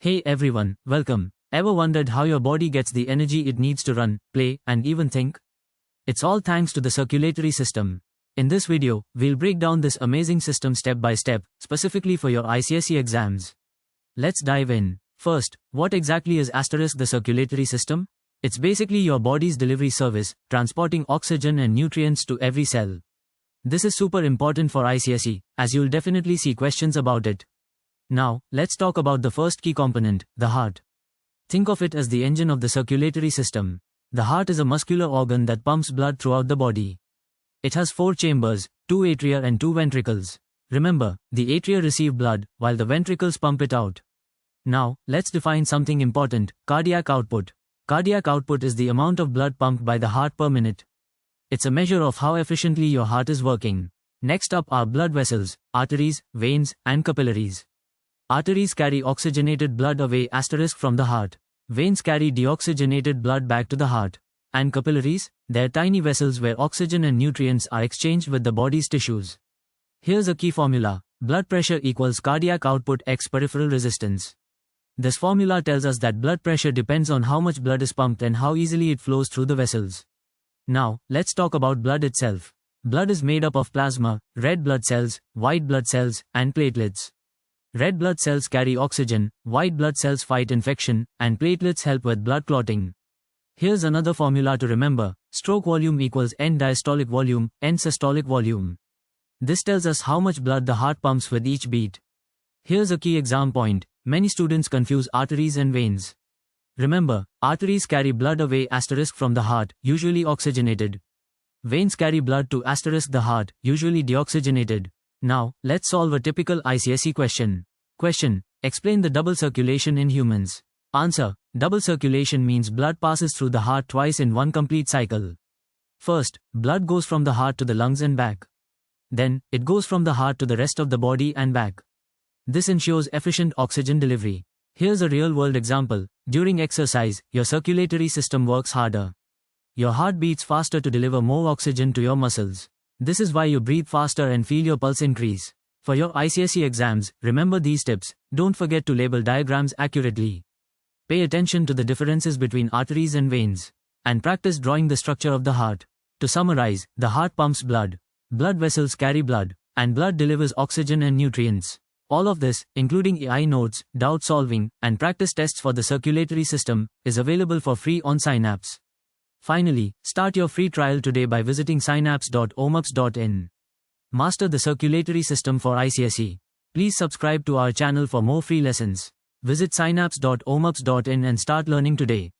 Hey everyone, welcome. Ever wondered how your body gets the energy it needs to run, play, and even think? It's all thanks to the circulatory system. In this video, we'll break down this amazing system step by step, specifically for your ICSE exams. Let's dive in. First, what exactly is the circulatory system? It's basically your body's delivery service, transporting oxygen and nutrients to every cell. This is super important for ICSE, as you'll definitely see questions about it. Now, let's talk about the first key component, the heart. Think of it as the engine of the circulatory system. The heart is a muscular organ that pumps blood throughout the body. It has 4 chambers, 2 atria and 2 ventricles. Remember, the atria receive blood, while the ventricles pump it out. Now, let's define something important, cardiac output. Cardiac output is the amount of blood pumped by the heart per minute. It's a measure of how efficiently your heart is working. Next up are blood vessels, arteries, veins, and capillaries. Arteries carry oxygenated blood away from the heart. Veins carry deoxygenated blood back to the heart. And capillaries? They're tiny vessels where oxygen and nutrients are exchanged with the body's tissues. Here's a key formula. Blood pressure equals cardiac output x peripheral resistance. This formula tells us that blood pressure depends on how much blood is pumped and how easily it flows through the vessels. Now, let's talk about blood itself. Blood is made up of plasma, red blood cells, white blood cells, and platelets. Red blood cells carry oxygen, white blood cells fight infection, and platelets help with blood clotting. Here's another formula to remember. Stroke volume equals N diastolic volume, N systolic volume. This tells us how much blood the heart pumps with each beat. Here's a key exam point. Many students confuse arteries and veins. Remember, arteries carry blood away from the heart, usually oxygenated. Veins carry blood to the heart, usually deoxygenated. Now, let's solve a typical ICSE question. Question: explain the double circulation in humans. Answer: double circulation means blood passes through the heart twice in one complete cycle. First, blood goes from the heart to the lungs and back. Then, it goes from the heart to the rest of the body and back. This ensures efficient oxygen delivery. Here's a real-world example. During exercise, your circulatory system works harder. Your heart beats faster to deliver more oxygen to your muscles. This is why you breathe faster and feel your pulse increase. For your ICSE exams, remember these tips. Don't forget to label diagrams accurately. Pay attention to the differences between arteries and veins. And practice drawing the structure of the heart. To summarize, the heart pumps blood. Blood vessels carry blood. And blood delivers oxygen and nutrients. All of this, including AI notes, doubt solving, and practice tests for the circulatory system, is available for free on Synapse. Finally, start your free trial today by visiting synapse.omups.in. Master the circulatory system for ICSE. Please subscribe to our channel for more free lessons. Visit synapse.omups.in and start learning today.